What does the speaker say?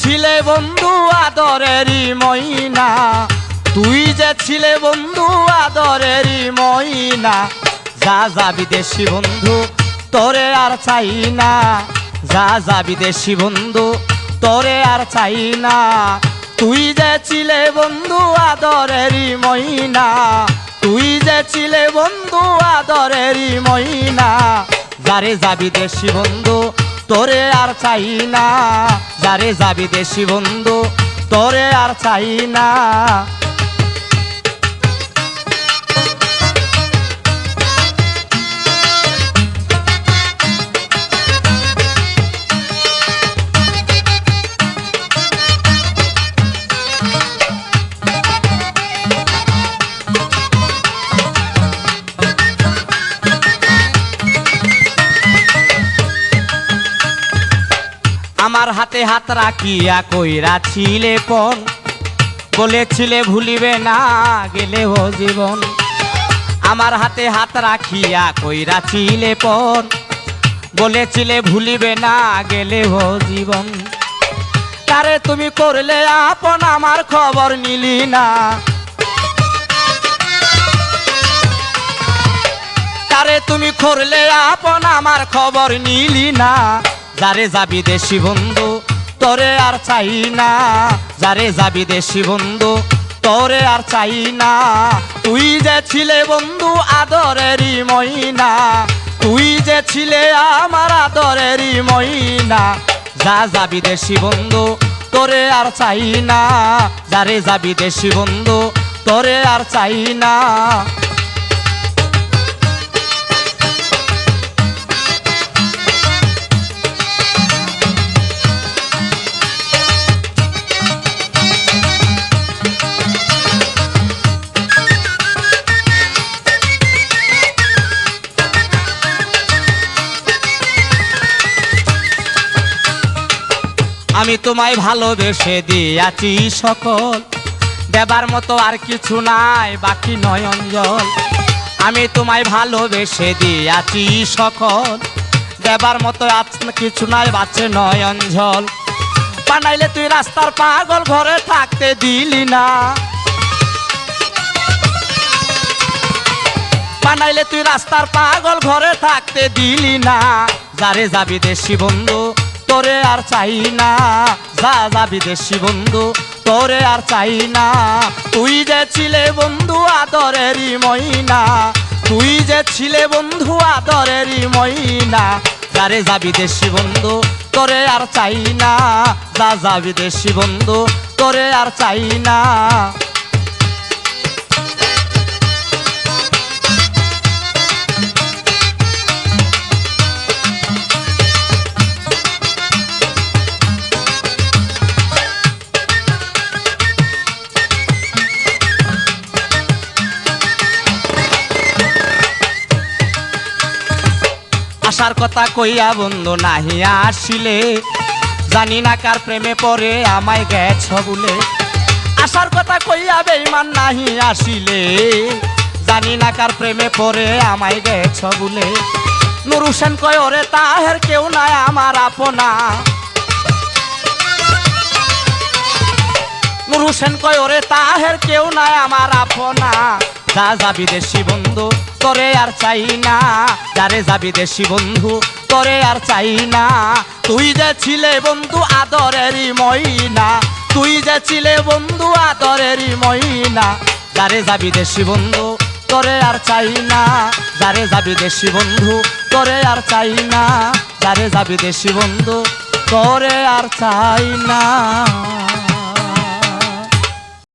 ছিলে বন্ধু আদরেরই ময়না, তুই যে ছিলে বন্ধু আদরেরই ময়না, যা যা বিদেশি বন্ধু তোরে আর চাই না, যা যা বিদেশি বন্ধু তোরে আর চাই না। তুই যে ছিলে বন্ধু আদরেরই ময়না, তুই যে ছিলে বন্ধু আদরেরই ময়না, যারে যাবি দেশি বন্ধু তোরে আর চাই না, যারে যাবি দেশি বন্ধু তোরে আর চাই না। আমার হাতে হাত রাখিয়া কইরা ছিলে পণ, বলেছিলে ভুলিবে না গেলেও জীবন। আমার হাতে হাত রাখিয়া কইরা ছিলে পণ, বলেছিলে ভুলিবে না গেলেও জীবন। তারে তুমি করলে আপন আমার খবর নিলি না, তারে তুমি করলে আপন আমার খবর নিলি না। যারে যাবি দেশি বন্ধু তোরে আর চাই না, যারে যাবি দেশি বন্ধু তোরে আর চাই না। তুই যে ছিলে বন্ধু আদরেরই ময়না, তুই যে ছিলে আমার আদরেরই ময়না, যা যাবি দেশি বন্ধু তোরে আর চাই না, যারে যাবি দেশি বন্ধু তোরে আর চাই না। আমি তোমায় ভালোবেসে দিয়াছি সকল, দেবার মতো আর কিছু নাই বাকি নয়ন জল। আমি তোমায় ভালোবেসে দিয়াছি সকল, দেবার মতো আর কিছু নাই বাঁচে নয়ন জল। বানাইলে তুই রাস্তার পাগল ঘরে থাকতে দিলি না, বানাইলে তুই রাস্তার পাগল ঘরে থাকতে দিলি না। যারে যাবি দেশি বন্ধু তোরে আর চাই না, যা যা বিদেশি বন্ধু তোরে আর চাই না। তুই যে ছিলে বন্ধু আদরেরই ময়না, তুই যে ছিলে বন্ধু আদরেরই ময়না, যারে যা বিদেশি বন্ধু তোরে আর চাই না, যা যা বিদেশি বন্ধু তোরে আর চাই না। আসার কথা কইয়া বন্ধু নাহি আসিলে, জানি না কার প্রেমে পড়ে আমায় গেছ বলে। আসার কথা কইয়া বেঈমান নাহি আসিলে, জানি না কার প্রেমে পড়ে আমায় গেছ বলে। নূর হোসেন কয় ওরে তাহের কেউ নাই আমার আপনা, নূর হোসেন কয় ওরে তাহের কেউ নাই আমার আপনা। যা যাবি দেশি বন্ধু তোরে আর চাই না, যারে যাবি দেশি বন্ধু তোরে আর চাই না। তুই যে ছিলে বন্ধু আদরেরই ময়না, তুই যে ছিলে বন্ধু আদরেরই ময়না, যারে যাবি দেশি বন্ধু তোরে আর চাই না, যারে যাবি দেশি বন্ধু তোরে আর চাই না, যারে যাবি দেশি বন্ধু তোরে আর চাই না।